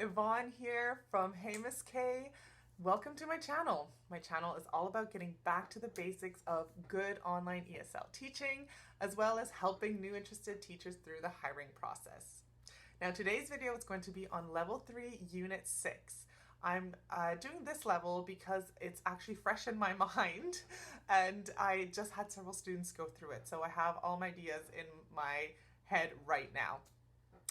Yvonne here from Hey Miss K. Welcome to my channel. My channel is all about getting back to the basics of good online ESL teaching, as well as helping new interested teachers through the hiring process. Now today's video is going to be on Level 3, Unit 6. I'm doing this level because it's actually fresh in my mind and I just had several students go through it. So I have all my ideas in my head right now.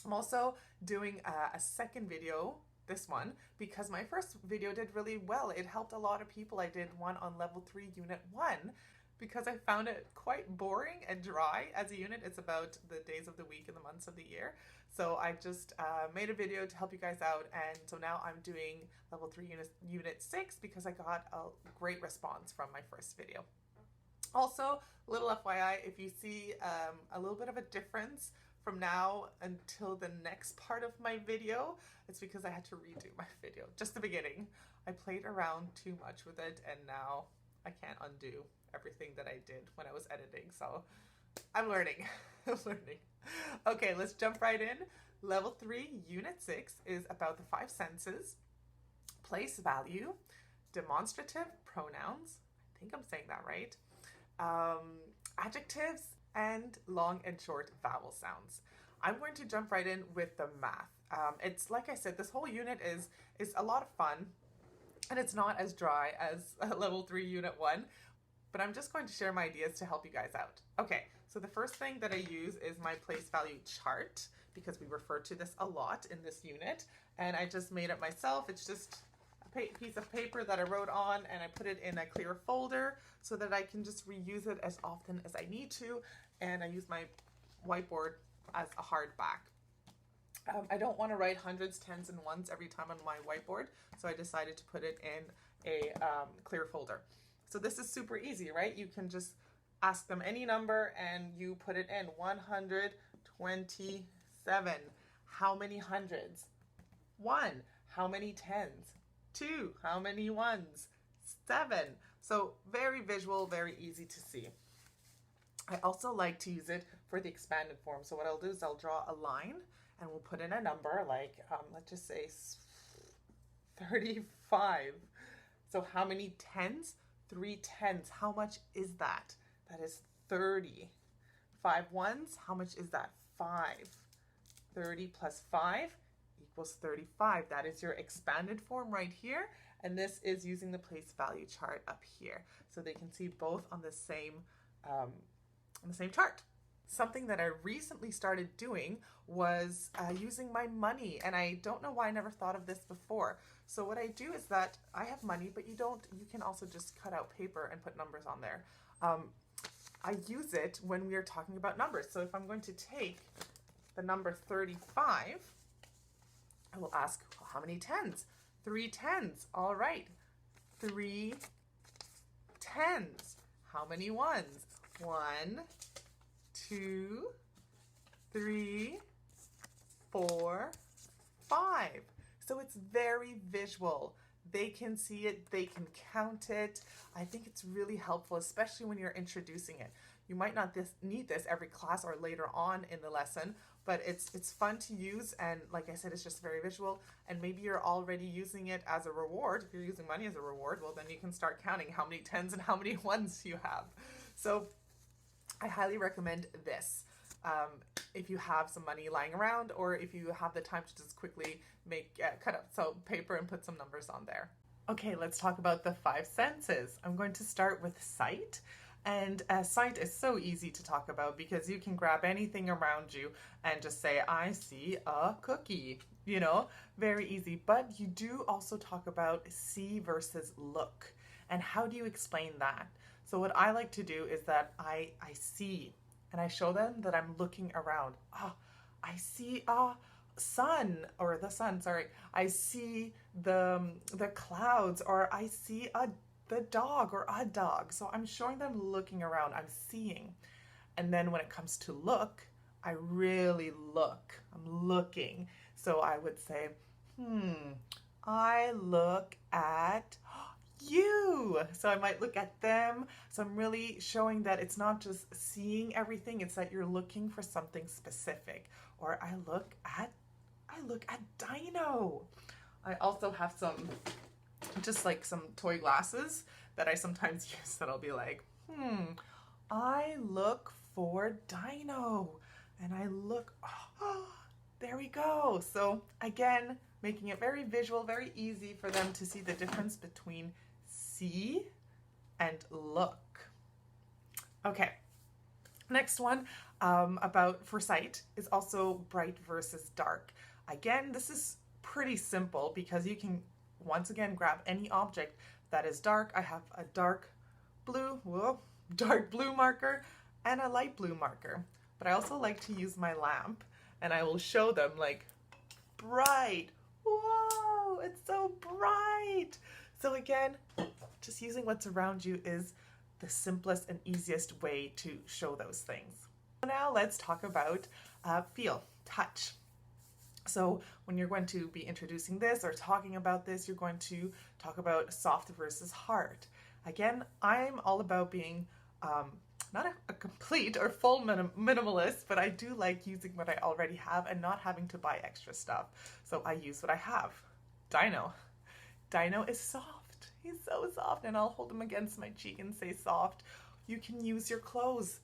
I'm also doing a second video, this one, because my first video did really well. It helped a lot of people. I did one on Level 3 Unit 1 because I found it quite boring and dry as a unit. It's about the days of the week and the months of the year. So I just made a video to help you guys out, and so now I'm doing Level 3 Unit 6 because I got a great response from my first video. Also, little FYI, if you see a little bit of a difference from now until the next part of my video, it's because I had to redo my video, just the beginning. I played around too much with it and now I can't undo everything that I did when I was editing, so I'm learning. I'm learning. Okay, let's jump right in. Level 3, Unit 6 is about the 5 senses, place value, demonstrative pronouns, I think I'm saying that right, adjectives, and long and short vowel sounds. I'm going to jump right in with the math. It's like I said, this whole unit is a lot of fun, and it's not as dry as Level 3 Unit 1, but I'm just going to share my ideas to help you guys out. Okay, so the first thing that I use is my place value chart, because we refer to this a lot in this unit, and I just made it myself. It's just piece of paper that I wrote on, and I put it in a clear folder so that I can just reuse it as often as I need to, and I use my whiteboard as a hard back. I don't want to write hundreds, tens, and ones every time on my whiteboard, so I decided to put it in a clear folder. So this is super easy, right? You can just ask them any number and you put it in. 127. How many hundreds? 1. How many tens? 2. How many ones? 7. So very visual, very easy to see. I also like to use it for the expanded form. So what I'll do is I'll draw a line and we'll put in a number like, let's just say 35. So how many tens? 3 tens. How much is that? That is 30. 5 ones. How much is that? 5. 30 plus 5 equals 35. That is your expanded form right here. And this is using the place value chart up here. So they can see both on the same chart. Something that I recently started doing was using my money, and I don't know why I never thought of this before. So what I do is that I have money, but you can also just cut out paper and put numbers on there. I use it when we are talking about numbers. So if I'm going to take the number 35, I will ask, well, how many tens? 3 tens. All right. 3 tens. How many ones? 1, 2, 3, 4, 5. So it's very visual. They can see it, they can count it. I think it's really helpful, especially when you're introducing it. You might not need this every class or later on in the lesson, but it's fun to use, and like I said, it's just very visual, and maybe you're already using it as a reward. If you're using money as a reward, well, then you can start counting how many tens and how many ones you have. So I highly recommend this if you have some money lying around, or if you have the time to just quickly cut up some paper and put some numbers on there. Okay, let's talk about the 5 senses. I'm going to start with sight. And sight is so easy to talk about because you can grab anything around you and just say, I see a cookie, you know, very easy. But you do also talk about see versus look. And how do you explain that? So what I like to do is that I see, and I show them that I'm looking around. I see a sun, or the sun, sorry. I see the clouds, or I see the dog or a dog. So I'm showing them looking around, I'm seeing. And then when it comes to look, I really look. I'm looking. So I would say, I look at you. So I might look at them. So I'm really showing that it's not just seeing everything, it's that you're looking for something specific. Or I look at I look at dino. I also have some, just like some toy glasses that I sometimes use that I'll be like, I look for dino. And I look, oh, there we go. So again, making it very visual, very easy for them to see the difference between see and look. Okay, next one about for sight is also bright versus dark. Again, this is pretty simple because you can once again grab any object that is dark. I have a dark blue marker and a light blue marker. But I also like to use my lamp, and I will show them like bright. Whoa, it's so bright. So again, just using what's around you is the simplest and easiest way to show those things. Now let's talk about feel, touch. So when you're going to be introducing this or talking about this, you're going to talk about soft versus hard. Again, I'm all about being not a complete or full minimalist, but I do like using what I already have and not having to buy extra stuff. So I use what I have. Dino. Dino is soft. He's so soft, and I'll hold him against my cheek and say soft. You can use your clothes.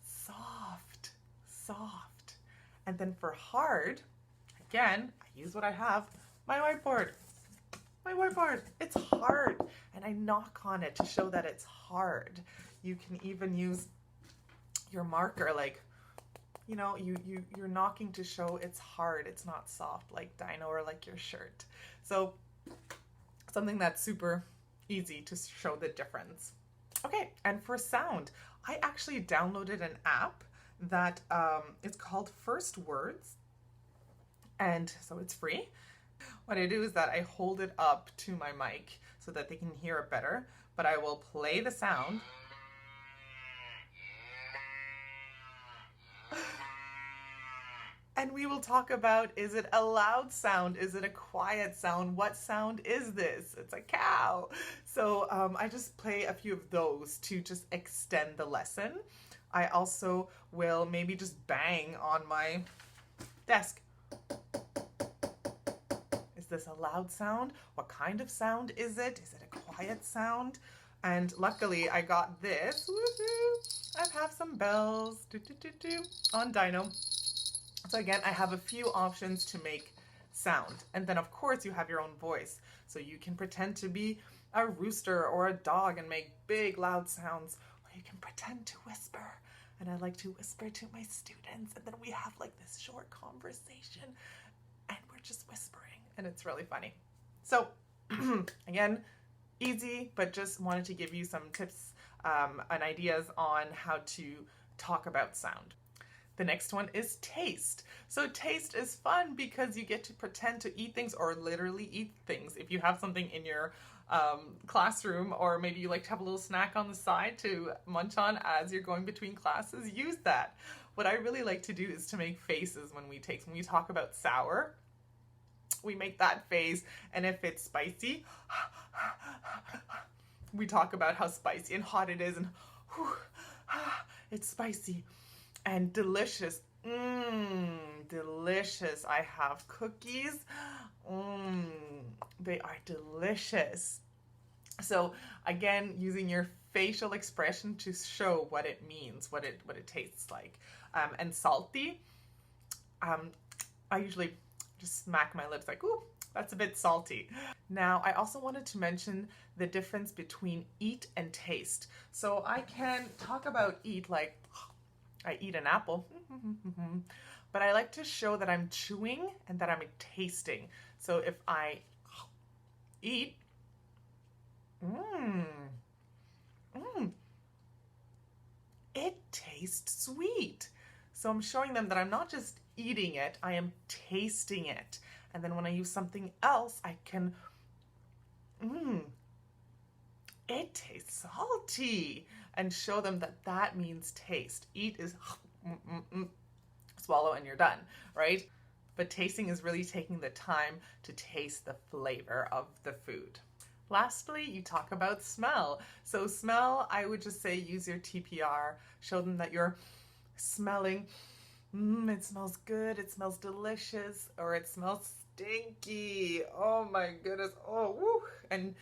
Soft, soft. And then for hard, again, I use what I have. My whiteboard. My whiteboard. It's hard. And I knock on it to show that it's hard. You can even use your marker, like, you know, you're knocking to show it's hard. It's not soft like dino or like your shirt. So something that's super easy to show the difference. Okay, and for sound, I actually downloaded an app that it's called First Words, and so it's free. What I do is that I hold it up to my mic so that they can hear it better, but I will play the sound. And we will talk about, is it a loud sound? Is it a quiet sound? What sound is this? It's a cow. So I just play a few of those to just extend the lesson. I also will maybe just bang on my desk. Is this a loud sound? What kind of sound is it? Is it a quiet sound? And luckily I got this. Woohoo! I have some bells on Dino. So again, I have a few options to make sound. And then of course you have your own voice. So you can pretend to be a rooster or a dog and make big loud sounds. Or you can pretend to whisper. And I like to whisper to my students. And then we have like this short conversation and we're just whispering. And it's really funny. So again, easy, but just wanted to give you some tips and ideas on how to talk about sound. The next one is taste. So taste is fun because you get to pretend to eat things or literally eat things. If you have something in your classroom, or maybe you like to have a little snack on the side to munch on as you're going between classes, use that. What I really like to do is to make faces when we taste. When we talk about sour, we make that face, and if it's spicy, we talk about how spicy and hot it is, and it's spicy. And delicious, delicious. I have cookies, they are delicious. So again, using your facial expression to show what it means, what it tastes like. And salty, I usually just smack my lips like, ooh, that's a bit salty. Now, I also wanted to mention the difference between eat and taste. So I can talk about eat like, I eat an apple, but I like to show that I'm chewing and that I'm tasting. So if I eat, it tastes sweet. So I'm showing them that I'm not just eating it, I am tasting it. And then when I use something else, I can, it tastes salty, and show them that that means taste. Eat is swallow and you're done, right? But tasting is really taking the time to taste the flavor of the food. Lastly, you talk about smell. So smell, I would just say use your TPR, show them that you're smelling It smells good, it smells delicious, or it smells stinky. Oh my goodness. Oh, woo. And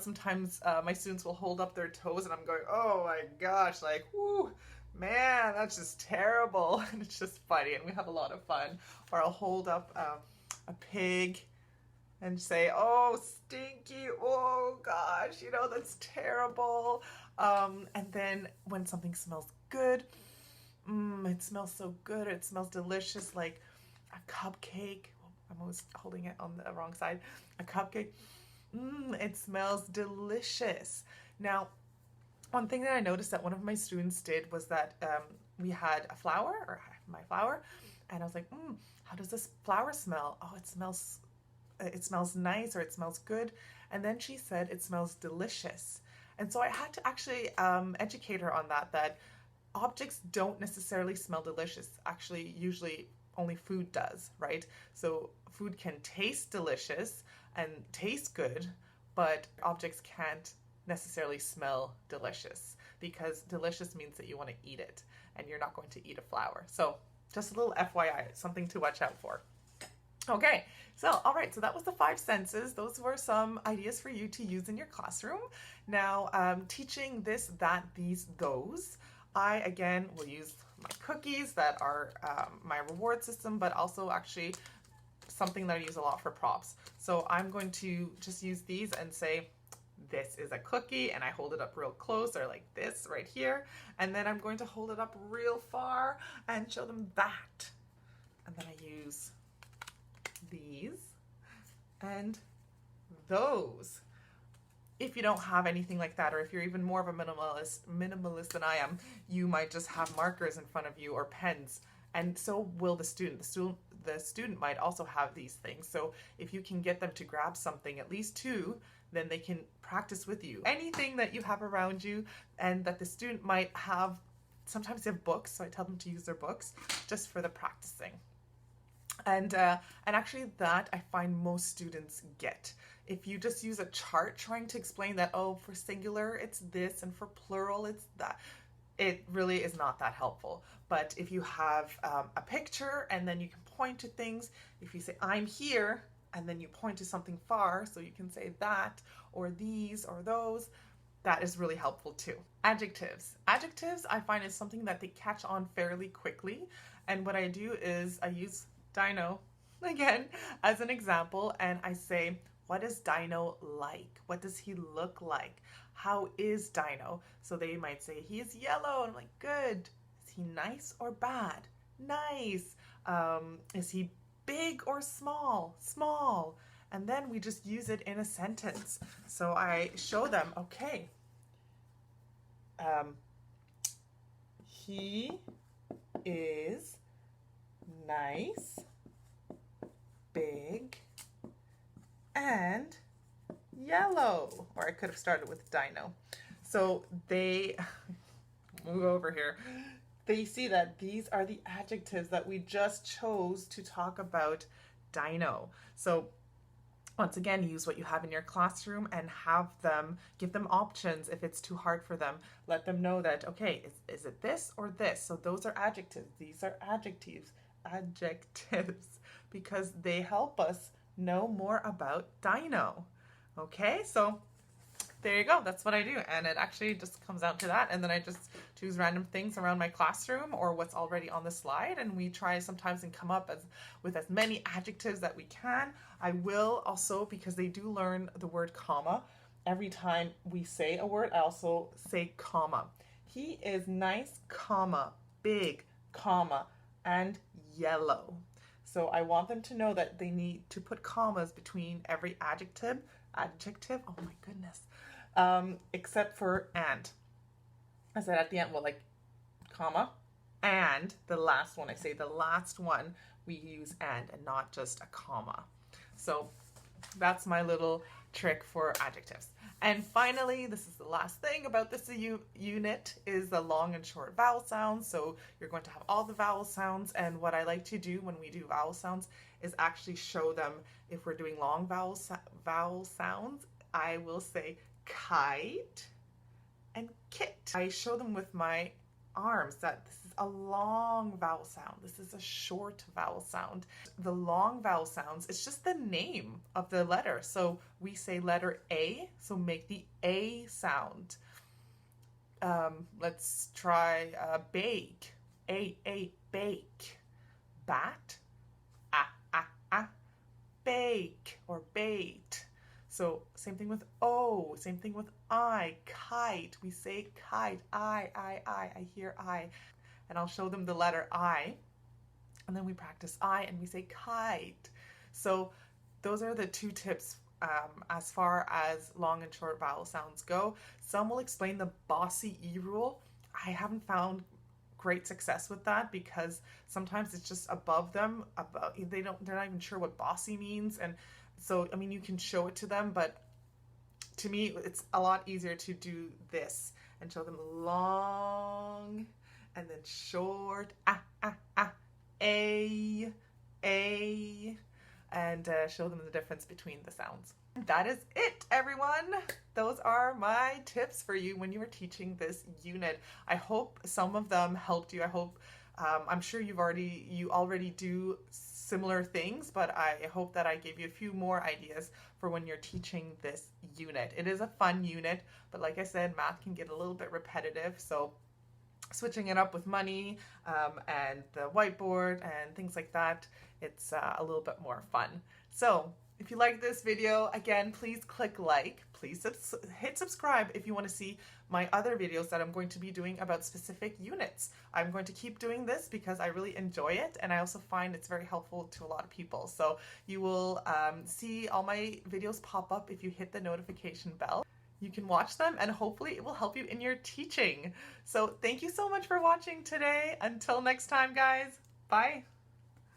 sometimes my students will hold up their toes and I'm going, oh my gosh, like, whoo, man, that's just terrible. And it's just funny and we have a lot of fun. Or I'll hold up a pig and say, oh, stinky, oh gosh, that's terrible. And then when something smells good, it smells so good, it smells delicious, like a cupcake. I'm always holding it on the wrong side. A cupcake, it smells delicious. Now, one thing that I noticed that one of my students did was that we had a flower, or my flower, and I was like, how does this flower smell? Oh, it smells nice, or it smells good. And then she said it smells delicious. And so I had to actually educate her on that objects don't necessarily smell delicious. Actually, usually only food does, right? So food can taste delicious and taste good, but objects can't necessarily smell delicious, because delicious means that you want to eat it and you're not going to eat a flower. So just a little FYI, something to watch out for. Okay, so all right, so that was the 5 senses. Those were some ideas for you to use in your classroom. Now, teaching this, that, these, those. I, again, will use my cookies that are my reward system, but also actually something that I use a lot for props. So I'm going to just use these and say, this is a cookie, and I hold it up real close, or like this right here. And then I'm going to hold it up real far and show them that. And then I use these and those. If you don't have anything like that, or if you're even more of a minimalist than I am, you might just have markers in front of you or pens, and so will the student. The student might also have these things. So if you can get them to grab something, at least 2, then they can practice with you. Anything that you have around you and that the student might have, sometimes they have books, so I tell them to use their books just for the practicing. And actually that I find most students get. If you just use a chart trying to explain that, oh, for singular it's this and for plural it's that, it really is not that helpful. But if you have a picture and then you can point to things, if you say I'm here and then you point to something far, so you can say that or these or those, that is really helpful too. Adjectives. Adjectives I find is something that they catch on fairly quickly. And what I do is I use Dino again as an example, and I say, what is Dino like? What does he look like? How is Dino? So they might say he is yellow, and I'm like, good. Is he nice or bad? Nice. Is he big or small? Small. And then we just use it in a sentence. So I show them, okay, he is nice, big, and yellow. Or I could have started with Dino. So they, move over here, they see that these are the adjectives that we just chose to talk about Dino. So once again, use what you have in your classroom and have them, give them options if it's too hard for them. Let them know that, okay, is it this or this? So those are adjectives. These are adjectives, because they help us know more about Dino. Okay, so there you go. That's what I do. And it actually just comes out to that. And then I just choose random things around my classroom or what's already on the slide. And we try sometimes and come up with as many adjectives that we can. I will also, because they do learn the word comma, every time we say a word, I also say comma. He is nice, comma, big, comma, and yellow. So I want them to know that they need to put commas between every adjective, oh my goodness, except for and. I said at the end, well, like, comma, and the last one, I say the last one, we use and not just a comma. So that's my little trick for adjectives. And finally, this is the last thing about this unit, is the long and short vowel sounds. So you're going to have all the vowel sounds, and what I like to do when we do vowel sounds is actually show them, if we're doing long vowel sounds, I will say kite and kit. I show them with my arms that this is a long vowel sound. This is a short vowel sound. The long vowel sounds, it's just the name of the letter. So we say letter A, so make the A sound. Let's try bake. Bake. Bat, bake or bait. So same thing with O, same thing with I, kite. We say kite, I hear I. And I'll show them the letter I. And then we practice I and we say kite. So those are the 2 tips as far as long and short vowel sounds go. Some will explain the bossy E rule. I haven't found great success with that because sometimes it's just above them. They're not even sure what bossy means, and so I mean you can show it to them, but to me it's a lot easier to do this and show them long and then short a, and show them the difference between the sounds. That is it, everyone. Those are my tips for you when you are teaching this unit. I hope some of them helped you. I hope, I'm sure you already do similar things, but I hope that I gave you a few more ideas for when you're teaching this unit. It is a fun unit, but like I said, math can get a little bit repetitive, so switching it up with money and the whiteboard and things like that, it's a little bit more fun. So if you like this video, again, please click like, please hit subscribe if you want to see my other videos that I'm going to be doing about specific units. I'm going to keep doing this because I really enjoy it, and I also find it's very helpful to a lot of people. So you will see all my videos pop up if you hit the notification bell. You can watch them and hopefully it will help you in your teaching. So thank you so much for watching today. Until next time, guys. Bye.